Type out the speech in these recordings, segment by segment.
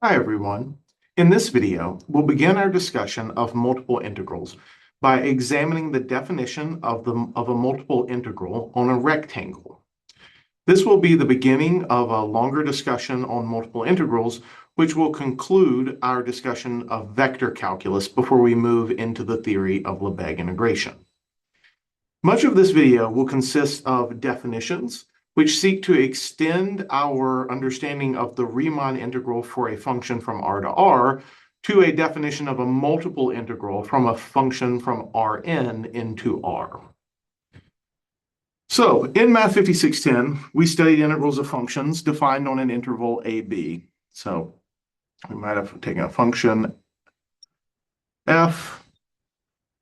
Hi everyone. In this video, we'll begin our discussion of multiple integrals by examining the definition of a multiple integral on a rectangle. This will be the beginning of a longer discussion on multiple integrals, which will conclude our discussion of vector calculus before we move into the theory of Lebesgue integration. Much of this video will consist of definitions, which seek to extend our understanding of the Riemann integral for a function from R to R to a definition of a multiple integral from a function from Rn into R. So in Math 5610, we studied integrals of functions defined on an interval AB. So we might have taken a function f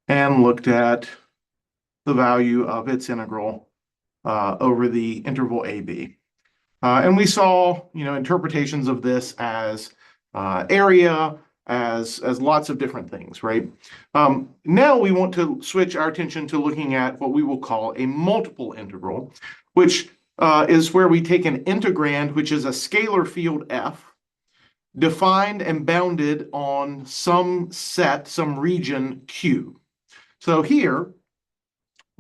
and looked at the value of its integral over the interval AB. And we saw, interpretations of this as area, as lots of different things, right? Now we want to switch our attention to looking at what we will call a multiple integral, which is where we take an integrand, which is a scalar field f, defined and bounded on some set, some region Q. So here,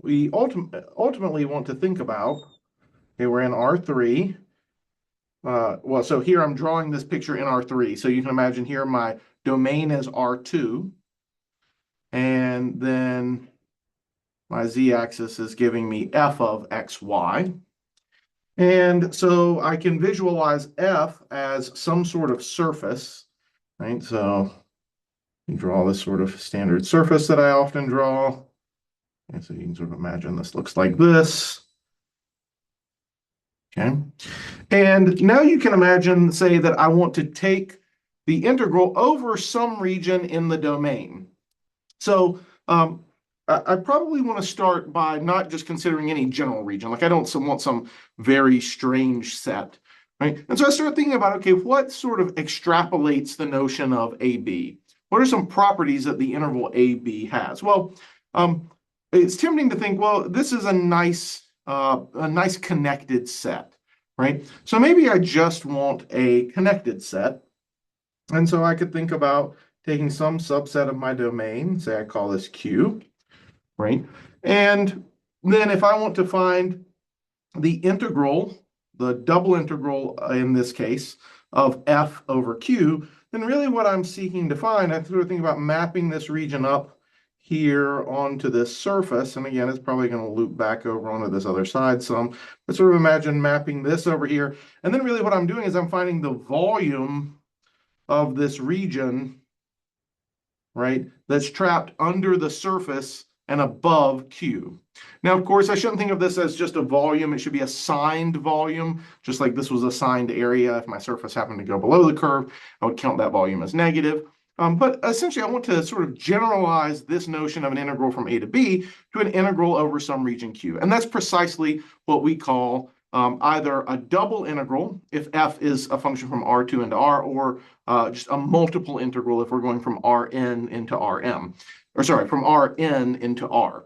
we ultimately want to think about, okay, we're in R3. So here I'm drawing this picture in R3. So you can imagine here my domain is R2. And then my z-axis is giving me f of xy. And so I can visualize f as some sort of surface, right? So you draw this sort of standard surface that I often draw. And so you can sort of imagine this looks like this. Okay. And now you can imagine, say, that I want to take the integral over some region in the domain. So I probably want to start by not just considering any general region. Like I don't want some very strange set, right? And so I start thinking about, okay, what sort of extrapolates the notion of AB? What are some properties that the interval AB has? Well, it's tempting to think, well, this is a nice connected set, right? So maybe I just want a connected set. And so I could think about taking some subset of my domain, say I call this Q, right? And then if I want to find the integral, the double integral in this case, of f over q, then really what I'm seeking to find, I sort of think about mapping this region up here onto this surface. And again, it's probably going to loop back over onto this other side some. But sort of imagine mapping this over here. And then really what I'm doing is I'm finding the volume of this region, right, that's trapped under the surface and above Q. Now, of course, I shouldn't think of this as just a volume. It should be a signed volume, just like this was a signed area. If my surface happened to go below the curve, I would count that volume as negative. But essentially, I want to sort of generalize this notion of an integral from A to B to an integral over some region Q. And that's precisely what we call either a double integral, if f is a function from R2 into R, or just a multiple integral if we're going from Rn into Rm. Or sorry, from Rn into R.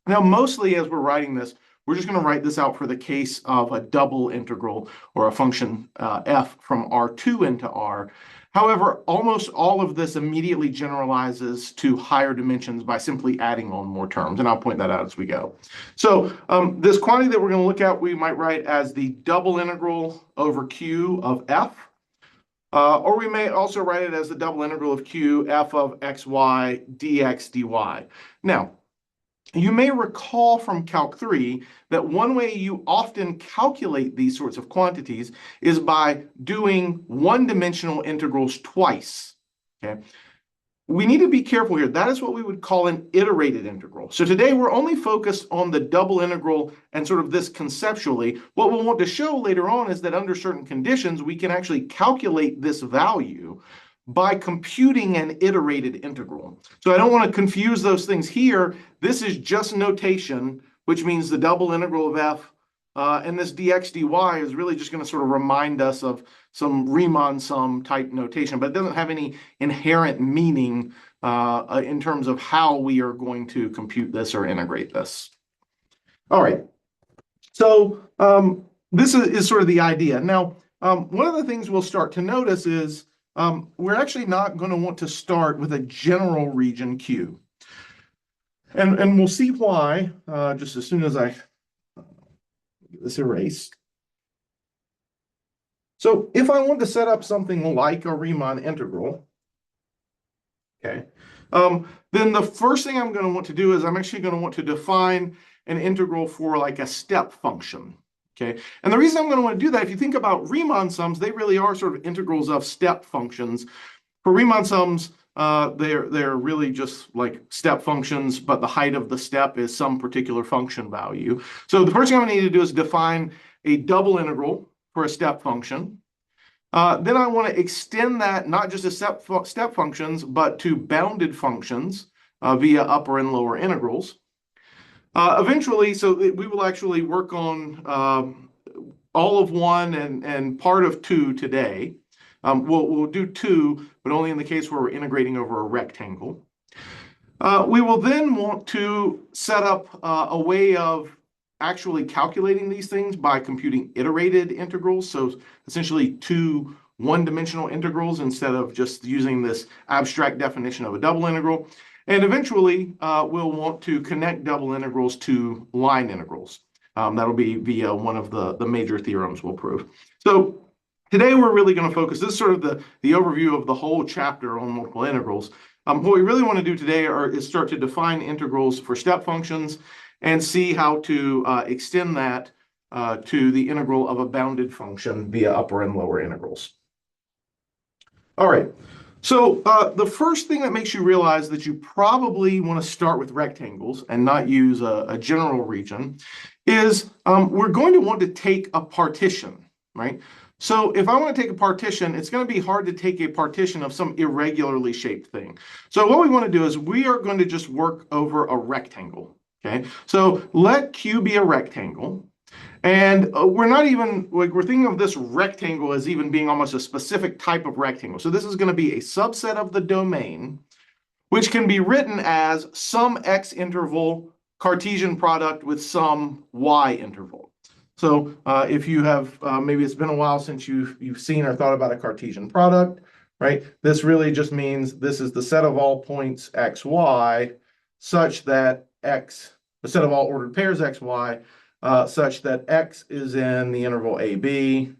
Now, mostly as we're writing this, we're just going to write this out for the case of a double integral or a function f from R2 into R. However, almost all of this immediately generalizes to higher dimensions by simply adding on more terms, and I'll point that out as we go. So this quantity that we're going to look at, we might write as the double integral over q of f. Or we may also write it as the double integral of q f of xy dx dy. Now, you may recall from Calc 3 that one way you often calculate these sorts of quantities is by doing one-dimensional integrals twice. Okay? We need to be careful here. That is what we would call an iterated integral. So today we're only focused on the double integral and sort of this conceptually. What we'll want to show later on is that under certain conditions, we can actually calculate this value by computing an iterated integral. So I don't want to confuse those things here. This is just notation, which means the double integral of f, and this dx dy is really just going to sort of remind us of some Riemann sum type notation, but it doesn't have any inherent meaning in terms of how we are going to compute this or integrate this. All right, so this is sort of the idea. Now, one of the things we'll start to notice is we're actually not going to want to start with a general region Q. And we'll see why just as soon as I get this erased. So if I want to set up something like a Riemann integral, okay, then the first thing I'm going to want to do is I'm actually going to want to define an integral for like a step function. Okay, and the reason I'm going to want to do that, if you think about Riemann sums, they really are sort of integrals of step functions. For Riemann sums, they're really just like step functions, but the height of the step is some particular function value. So the first thing I'm going to need to do is define a double integral for a step function. Then I want to extend that not just to step functions, but to bounded functions via upper and lower integrals. Eventually, so we will actually work on all of one and part of two today. We'll do two, but only in the case where we're integrating over a rectangle. We will then want to set up a way of actually calculating these things by computing iterated integrals. So essentially two one-dimensional integrals instead of just using this abstract definition of a double integral. And eventually, we'll want to connect double integrals to line integrals. That'll be via one of the major theorems we'll prove. So today we're really going to focus, this is sort of the overview of the whole chapter on multiple integrals. What we really want to do today is start to define integrals for step functions and see how to extend that to the integral of a bounded function via upper and lower integrals. All right, so the first thing that makes you realize that you probably want to start with rectangles and not use a general region is we're going to want to take a partition, right? So if I want to take a partition, it's going to be hard to take a partition of some irregularly shaped thing. So what we want to do is we are going to just work over a rectangle, okay? So let Q be a rectangle. And we're not even, like, we're thinking of this rectangle as even being almost a specific type of rectangle. So this is going to be a subset of the domain, which can be written as some x interval Cartesian product with some y interval. So if you have, maybe it's been a while since you've seen or thought about a Cartesian product, right? This really just means this is the set of all points x, y, such that x, the set of all ordered pairs x, y, such that x is in the interval AB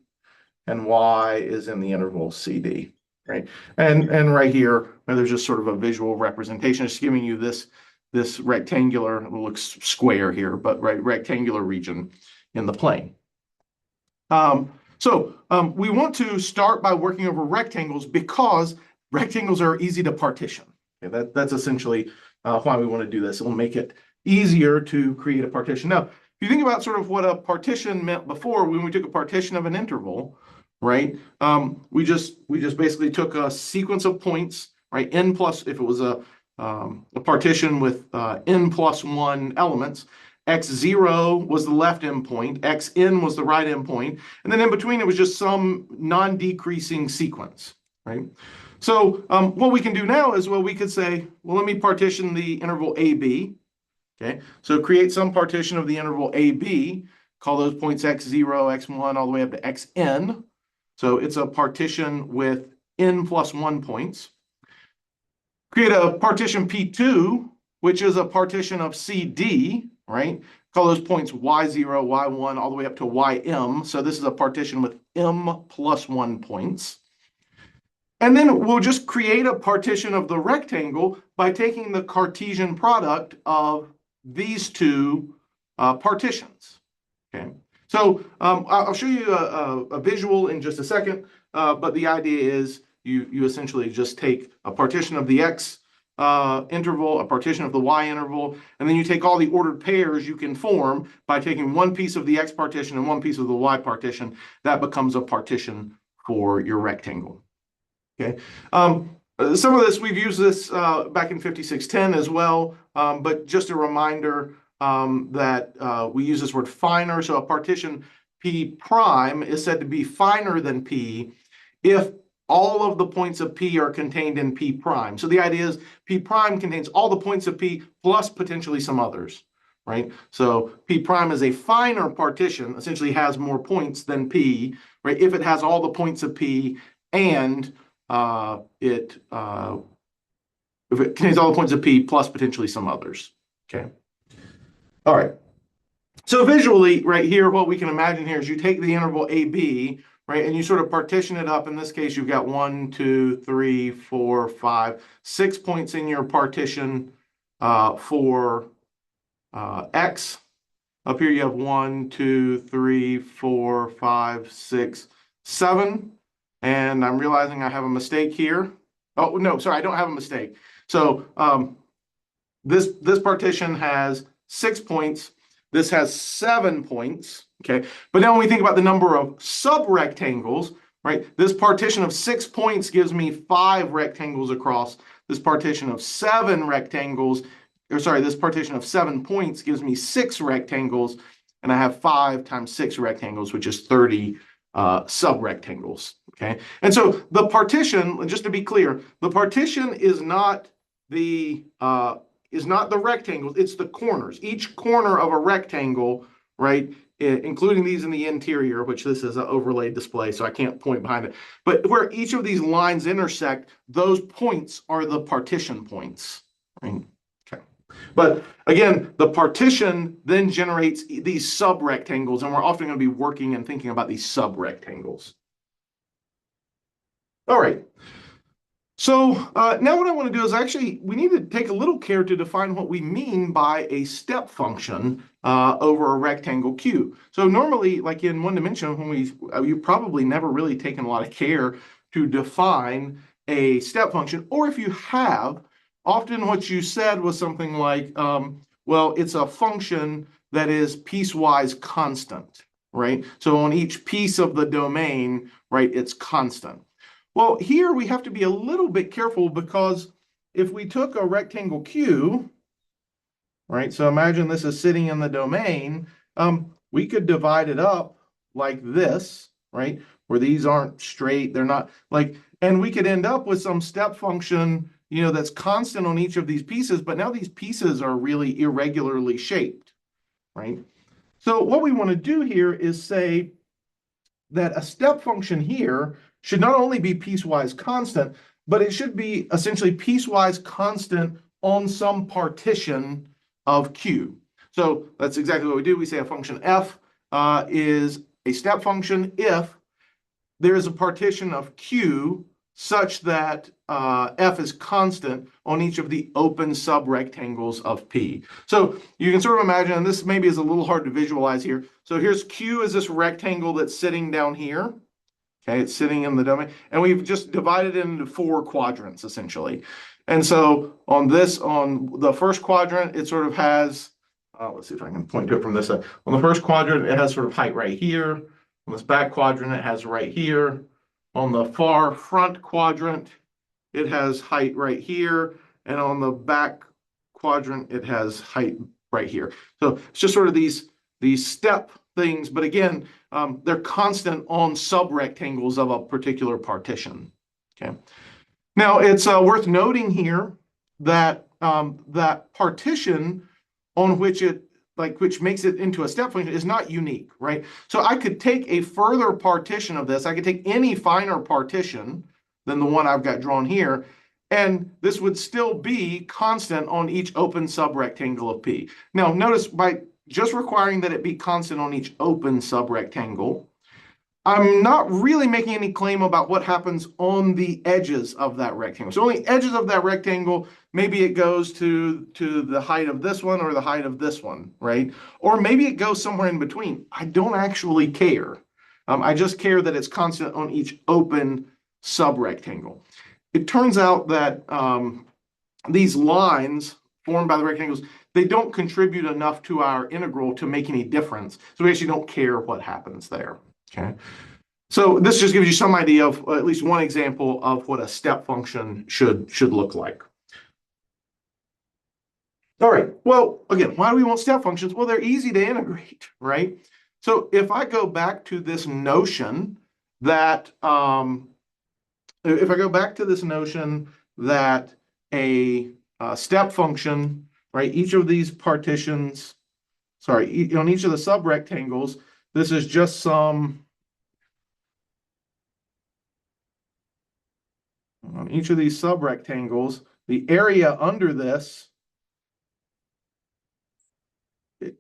and y is in the interval CD, right? And right here, there's just sort of a visual representation, just giving you this rectangular, it looks square here, but right, rectangular region in the plane. We want to start by working over rectangles because rectangles are easy to partition. Okay, that's essentially why we want to do this. It will make it easier to create a partition. Now, if you think about sort of what a partition meant before, when we took a partition of an interval, right? We just basically took a sequence of points, right? N plus, if it was a partition with n plus 1 elements, x0 was the left endpoint, xn was the right endpoint, and then in between it was just some non-decreasing sequence, right? So what we can do now is, well, we could say, well, let me partition the interval AB. Okay, so create some partition of the interval AB, call those points x0, x1, all the way up to xn. So it's a partition with n plus 1 points. Create a partition P2, which is a partition of CD, right? Call those points y0, y1, all the way up to ym. So this is a partition with m plus 1 points. And then we'll just create a partition of the rectangle by taking the Cartesian product of these two partitions, okay? So I'll show you a visual in just a second, but the idea is you essentially just take a partition of the x interval, a partition of the y interval, and then you take all the ordered pairs you can form by taking one piece of the x partition and one piece of the y partition. That becomes a partition for your rectangle, okay? Some of this, we've used this back in 5610 as well, but just a reminder that we use this word finer. So a partition P prime is said to be finer than P if all of the points of P are contained in P prime. So the idea is P prime contains all the points of P plus potentially some others, right? So P prime is a finer partition, essentially has more points than P, right? If it has all the points of P and if it contains all the points of P plus potentially some others. Okay. All right. So visually, right here, what we can imagine here is you take the interval AB, right, and you sort of partition it up. In this case, you've got 1, 2, 3, 4, 5, 6 points in your partition for X. Up here, you have 1, 2, 3, 4, 5, 6, 7. And I'm realizing I have a mistake here. Oh, no, sorry, I don't have a mistake. So this partition has 6 points. This has 7 points, okay? But now when we think about the number of subrectangles, right? This partition of 6 points gives me 5 rectangles across. This partition of 7 rectangles, or sorry, this partition of 7 points gives me 6 rectangles, and I have 5 times 6 rectangles, which is 30 subrectangles, okay? And so the partition, just to be clear, the partition is not the rectangles, it's the corners. Each corner of a rectangle, right, including these in the interior, which this is an overlaid display, so I can't point behind it. But where each of these lines intersect, those points are the partition points, right? Okay. But again, the partition then generates these subrectangles, and we're often going to be working and thinking about these subrectangles. All right. So now what I want to do is actually, we need to take a little care to define what we mean by a step function over a rectangle Q. So normally, like in one dimension, when you've probably never really taken a lot of care to define a step function, or if you have, often what you said was something like, well, it's a function that is piecewise constant, right? So on each piece of the domain, right, it's constant. Well, here we have to be a little bit careful because if we took a rectangle Q, right, so imagine this is sitting in the domain, we could divide it up like this, right, where these aren't straight, they're not like, and we could end up with some step function, you know, that's constant on each of these pieces, but now these pieces are really irregularly shaped, right? So what we want to do here is say that a step function here should not only be piecewise constant, but it should be essentially piecewise constant on some partition of Q. So that's exactly what we do. We say a function f is a step function if there is a partition of Q such that f is constant on each of the open subrectangles of P. So you can sort of imagine, and this maybe is a little hard to visualize here. So here's Q is this rectangle that's sitting down here. Okay, it's sitting in the domain, and we've just divided it into 4 quadrants essentially. And so on the first quadrant, it sort of has, let's see if I can point to it from this side. On the first quadrant, it has sort of height right here. On this back quadrant, it has right here. On the far front quadrant, it has height right here. And on the back quadrant, it has height right here. So it's just sort of these step things, but again, they're constant on subrectangles of a particular partition. Okay. Now it's worth noting here that that partition on which which makes it into a step function is not unique, right? So I could take a further partition of this. I could take any finer partition than the one I've got drawn here, and this would still be constant on each open subrectangle of P. Now notice by just requiring that it be constant on each open subrectangle, I'm not really making any claim about what happens on the edges of that rectangle. So on the edges of that rectangle, maybe it goes to the height of this one or the height of this one, right? Or maybe it goes somewhere in between. I don't actually care. I just care that it's constant on each open subrectangle. It turns out that these lines formed by the rectangles, they don't contribute enough to our integral to make any difference. So we actually don't care what happens there. Okay, so this just gives you some idea of at least one example of what a step function should look like. All right, well, again, why do we want step functions? Well, they're easy to integrate, right? So if I go back to this notion that, a step function, right, each of these partitions, sorry, on each of the subrectangles, this is just some on each of these subrectangles, the area under this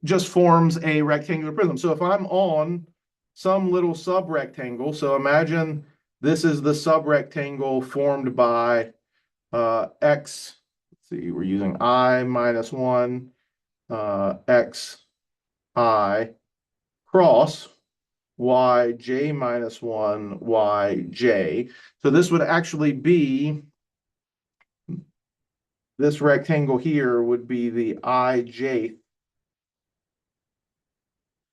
just forms a rectangular prism. So if I'm on some little subrectangle, so imagine this is the subrectangle formed by x, let's see, we're using I minus 1, x I cross yj minus 1 yj. So this would actually be, this rectangle here would be the ij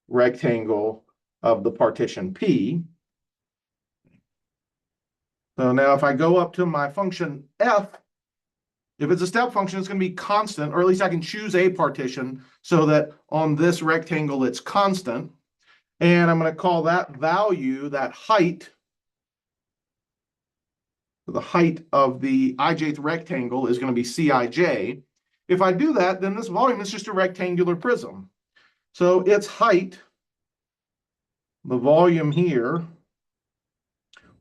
rectangle of the partition P. So now if I go up to my function f, if it's a step function, it's going to be constant, or at least I can choose a partition so that on this rectangle it's constant. And I'm going to call that value, that height, the height of the ijth rectangle is going to be Cij. If I do that, then this volume is just a rectangular prism. So its height, the volume here,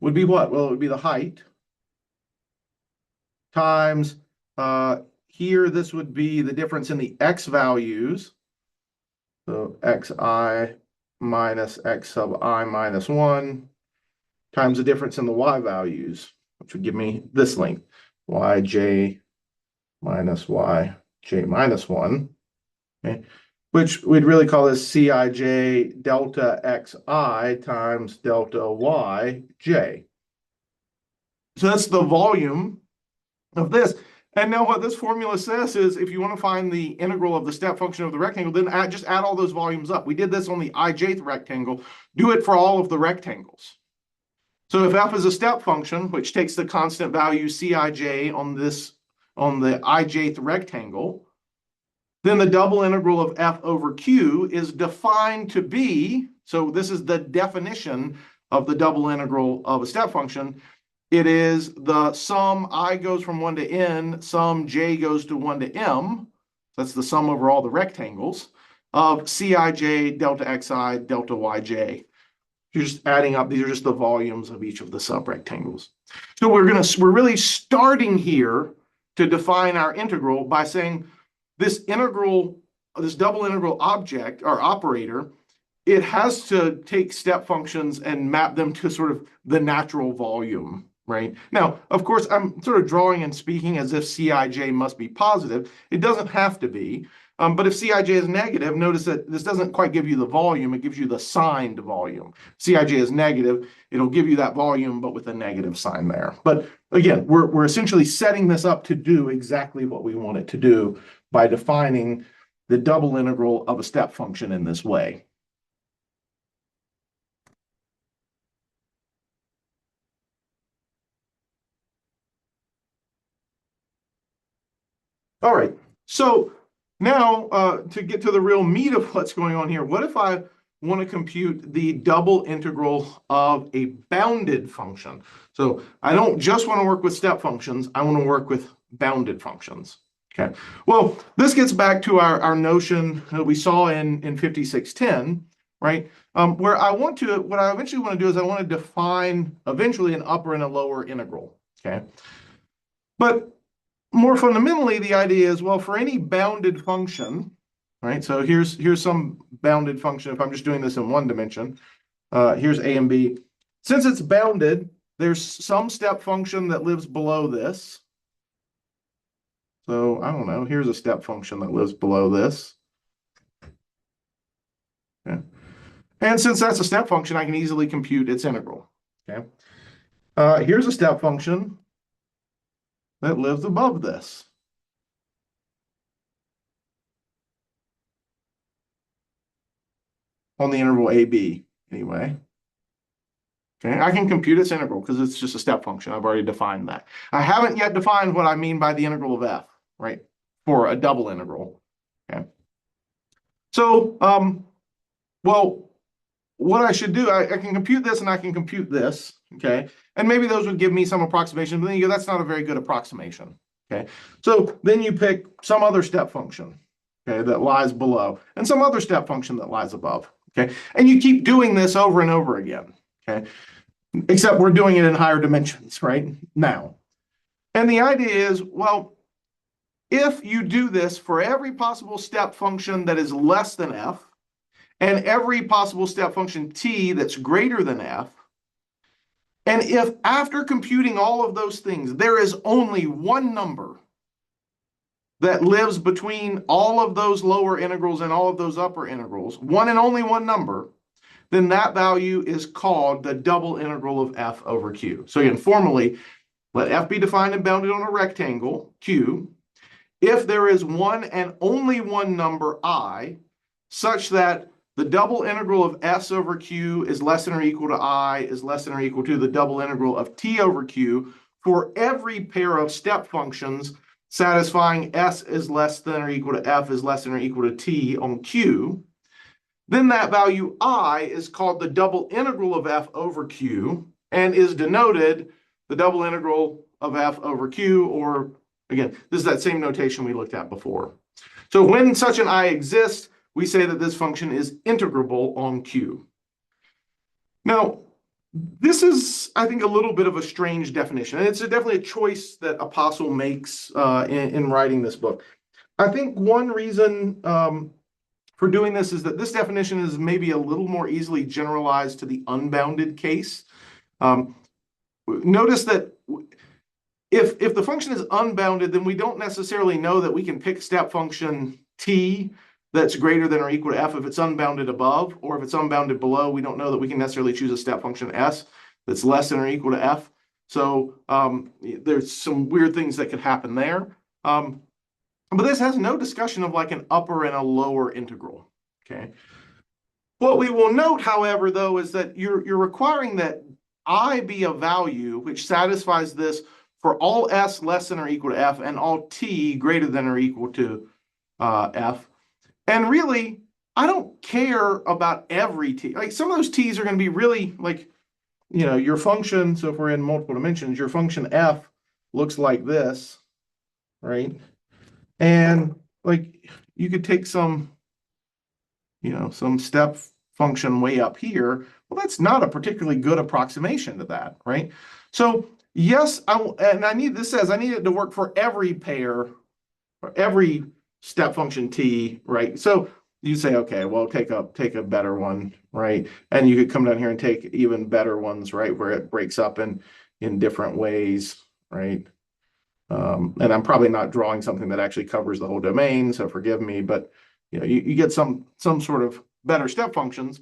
would be what? Well, it would be the height times, here this would be the difference in the x values. So xi minus x sub I minus 1 times the difference in the y values, which would give me this length, yj minus yj minus 1, okay? Which we'd really call this Cij delta xi times delta yj. So that's the volume of this. And now what this formula says is if you want to find the integral of the step function of the rectangle, then just add all those volumes up. We did this on the ijth rectangle. Do it for all of the rectangles. So if f is a step function, which takes the constant value Cij on the ijth rectangle, then the double integral of f over q is defined to be, so this is the definition of the double integral of a step function. It is the sum I goes from 1 to n, sum j goes to 1 to m, that's the sum over all the rectangles, of Cij delta xi delta yj. You're just adding up, these are just the volumes of each of the subrectangles. So we're really starting here to define our integral by saying this integral, this double integral object or operator, it has to take step functions and map them to sort of the natural volume, right? Now, of course, I'm sort of drawing and speaking as if Cij must be positive. It doesn't have to be. But if Cij is negative, notice that this doesn't quite give you the volume, it gives you the signed volume. Cij is negative, it'll give you that volume, but with a negative sign there. But again, we're essentially setting this up to do exactly what we want it to do by defining the double integral of a step function in this way. All right, so now to get to the real meat of what's going on here, what if I want to compute the double integral of a bounded function? So I don't just want to work with step functions, I want to work with bounded functions. Okay, well, this gets back to our notion that we saw in 5610, right? Where what I eventually want to do is I want to define eventually an upper and a lower integral, okay? But more fundamentally, the idea is, well, for any bounded function, right? So here's some bounded function. If I'm just doing this in one dimension, here's a and b. Since it's bounded, there's some step function that lives below this. So I don't know, here's a step function that lives below this. Okay. And since that's a step function, I can easily compute its integral. Okay. Here's a step function that lives above this. On the interval AB, anyway. Okay, I can compute its integral because it's just a step function. I've already defined that. I haven't yet defined what I mean by the integral of f, right? For a double integral. Okay. So, well, what I should do, I can compute this and I can compute this, okay? And maybe those would give me some approximation, but then you go, that's not a very good approximation, okay? So then you pick some other step function, okay, that lies below, and some other step function that lies above, okay? And you keep doing this over and over again, okay? Except we're doing it in higher dimensions, right? Now. And the idea is, well, if you do this for every possible step function that is less than f, and every possible step function t that's greater than f, and if after computing all of those things, there is only one number that lives between all of those lower integrals and all of those upper integrals, one and only one number, then that value is called the double integral of f over q. So again, formally, let f be defined and bounded on a rectangle, q, if there is one and only one number I, such that the double integral of s over q is less than or equal to I is less than or equal to the double integral of t over q for every pair of step functions satisfying s is less than or equal to f is less than or equal to t on q, then that value I is called the double integral of f over q and is denoted the double integral of f over q, or again, this is that same notation we looked at before. So when such an I exists, we say that this function is integrable on q. Now, this is, I think, a little bit of a strange definition, and it's definitely a choice that Apostle makes in writing this book. I think one reason for doing this is that this definition is maybe a little more easily generalized to the unbounded case. Notice that if the function is unbounded, then we don't necessarily know that we can pick step function t that's greater than or equal to f if it's unbounded above, or if it's unbounded below, we don't know that we can necessarily choose a step function s that's less than or equal to f. So there's some weird things that could happen there. But this has no discussion of like an upper and a lower integral. Okay. What we will note, however, though, is that you're requiring that I be a value which satisfies this for all s less than or equal to f and all t greater than or equal to f. And really, I don't care about every t. Like some of those t's are going to be really like, you know, your function. So if we're in multiple dimensions, your function f looks like this, right? And like you could take some, you know, some step function way up here. Well, that's not a particularly good approximation to that, right? So yes, I need, this says I need it to work for every pair, or every step function t, right? So you say, okay, well, take a better one, right? And you could come down here and take even better ones, right, where it breaks up in different ways, right? And I'm probably not drawing something that actually covers the whole domain, so forgive me, but you know, you get some sort of better step functions.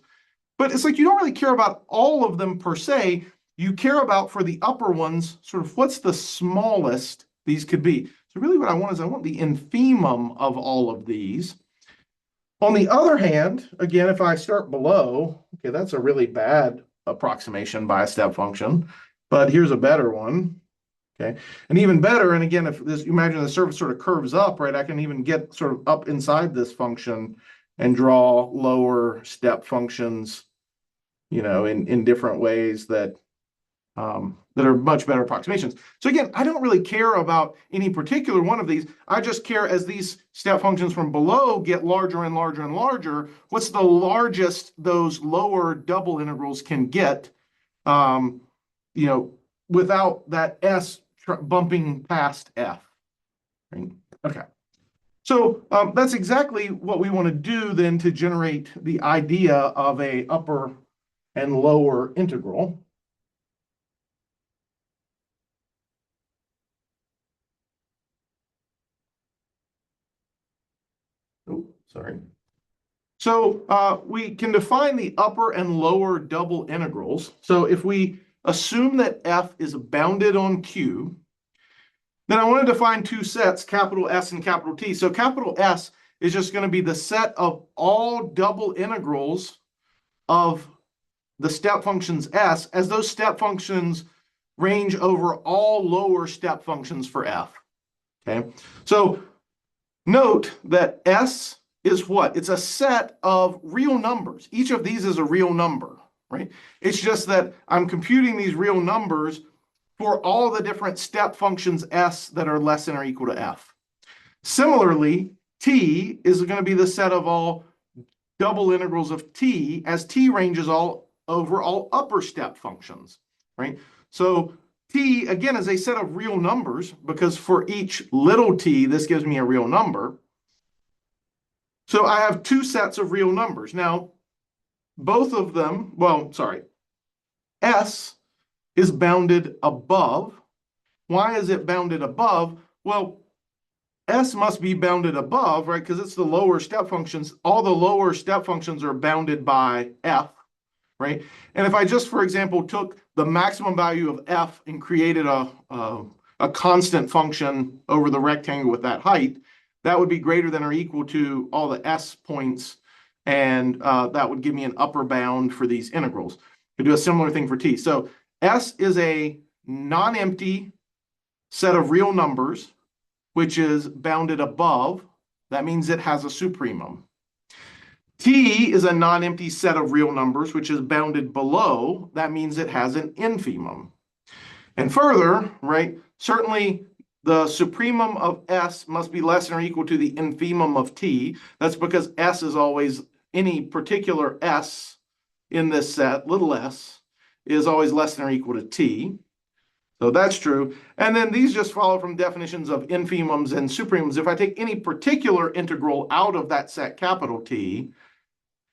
But it's like you don't really care about all of them per se. You care about, for the upper ones, sort of what's the smallest these could be. So really what I want is I want the infimum of all of these. On the other hand, again, if I start below, okay, that's a really bad approximation by a step function, but here's a better one. Okay, and even better, and again, if this, you imagine the surface sort of curves up, right, I can even get sort of up inside this function and draw lower step functions, you know, in different ways that that are much better approximations. So again, I don't really care about any particular one of these. I just care as these step functions from below get larger and larger and larger, what's the largest those lower double integrals can get, you know, without that s bumping past f. Right? Okay. So that's exactly what we want to do then to generate the idea of a upper and lower integral. Oh, sorry. So we can define the upper and lower double integrals. So if we assume that f is bounded on q, then I want to define two sets, capital S and capital T. So capital S is just going to be the set of all double integrals of the step functions S as those step functions range over all lower step functions for f. Okay, so note that S is what? It's a set of real numbers. Each of these is a real number, right? It's just that I'm computing these real numbers for all the different step functions S that are less than or equal to f. Similarly, T is going to be the set of all double integrals of T as T ranges all over all upper step functions, right? So t, again, is a set of real numbers because for each little t, this gives me a real number. So I have two sets of real numbers. Now, both of them, well, sorry, s is bounded above. Why is it bounded above? Well, s must be bounded above, right? Because it's the lower step functions. All the lower step functions are bounded by f, right? And if I just, for example, took the maximum value of f and created a constant function over the rectangle with that height, that would be greater than or equal to all the s points, and that would give me an upper bound for these integrals. We do a similar thing for t. So s is a non-empty set of real numbers, which is bounded above. That means it has a supremum. T is a non-empty set of real numbers, which is bounded below. That means it has an infimum. And further, right, certainly the supremum of s must be less than or equal to the infimum of t. That's because s is always, any particular s in this set, little s, is always less than or equal to t. So that's true. And then these just follow from definitions of infimums and supremums. If I take any particular integral out of that set capital T,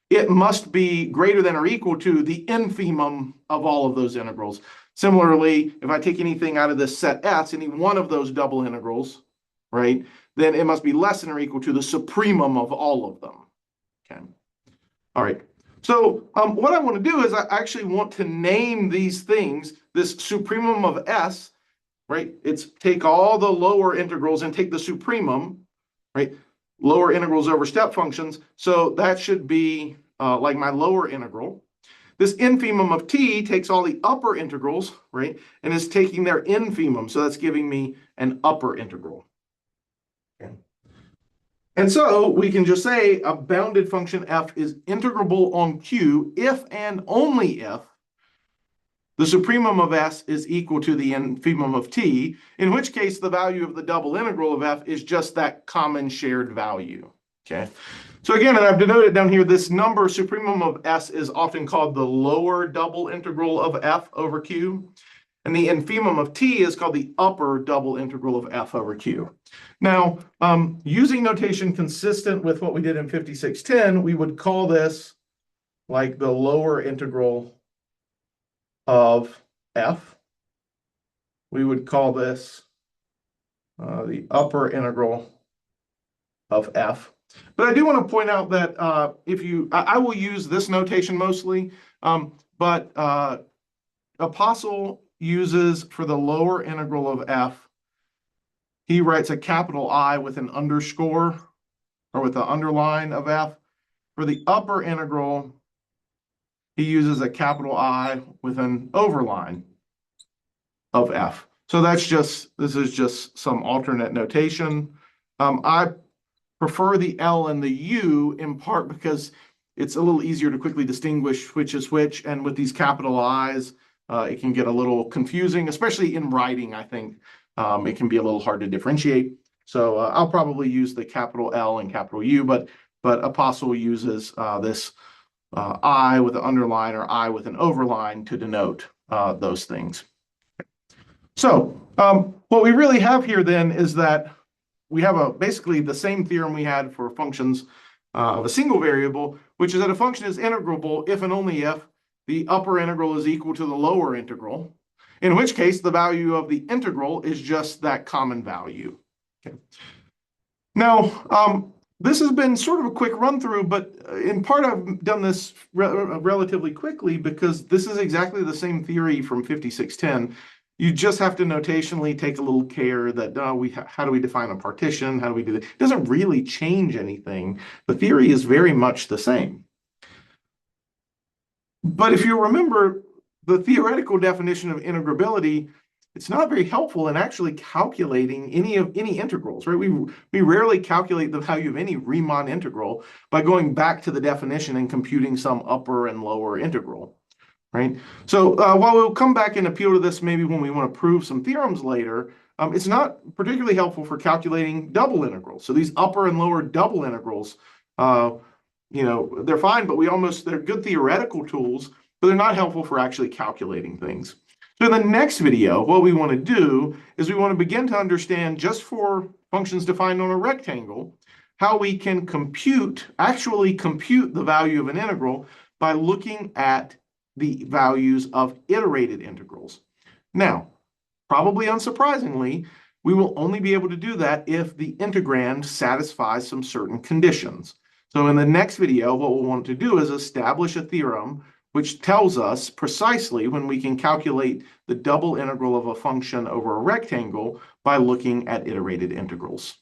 it must be greater than or equal to the infimum of all of those integrals. Similarly, if I take anything out of this set S, any one of those double integrals, right, then it must be less than or equal to the supremum of all of them. Okay. All right. So what I want to do is I actually want to name these things, this supremum of S, right? It's take all the lower integrals and take the supremum, right? Lower integrals over step functions. So that should be like my lower integral. This infimum of t takes all the upper integrals, right? And is taking their infimum. So that's giving me an upper integral. Okay. And so we can just say a bounded function f is integrable on Q if and only if the supremum of s is equal to the infimum of t, in which case the value of the double integral of f is just that common shared value. Okay. So again, and I've denoted down here, this number supremum of s is often called the lower double integral of f over q. And the infimum of t is called the upper double integral of f over q. Now, using notation consistent with what we did in 5610, we would call this like the lower integral of f. We would call this the upper integral of f. But I do want to point out that I will use this notation mostly, but Apostle uses for the lower integral of f, he writes a capital I with an underscore or with an underline of f. For the upper integral, he uses a capital I with an overline of f. So this is just some alternate notation. I prefer the L and the U in part because it's a little easier to quickly distinguish which is which, and with these capital I's, it can get a little confusing, especially in writing, I think. It can be a little hard to differentiate. So I'll probably use the capital L and capital U, but Apostle uses this I with an underline or I with an overline to denote those things. So what we really have here then is that we have basically the same theorem we had for functions of a single variable, which is that a function is integrable if and only if the upper integral is equal to the lower integral, in which case the value of the integral is just that common value. Okay. Now, this has been sort of a quick run through, but in part I've done this relatively quickly because this is exactly the same theory from 5610. You just have to notationally take a little care that how do we define a partition? How do we do that? It doesn't really change anything. The theory is very much the same. But if you remember the theoretical definition of integrability, it's not very helpful in actually calculating any integrals, right? We rarely calculate the value of any Riemann integral by going back to the definition and computing some upper and lower integral. Right. So while we'll come back and appeal to this maybe when we want to prove some theorems later, it's not particularly helpful for calculating double integrals. So these upper and lower double integrals, they're fine, but they're good theoretical tools, but they're not helpful for actually calculating things. So in the next video, what we want to do is we want to begin to understand, just for functions defined on a rectangle, how we can actually compute the value of an integral by looking at the values of iterated integrals. Now, probably unsurprisingly, we will only be able to do that if the integrand satisfies some certain conditions. So in the next video, what we'll want to do is establish a theorem which tells us precisely when we can calculate the double integral of a function over a rectangle by looking at iterated integrals.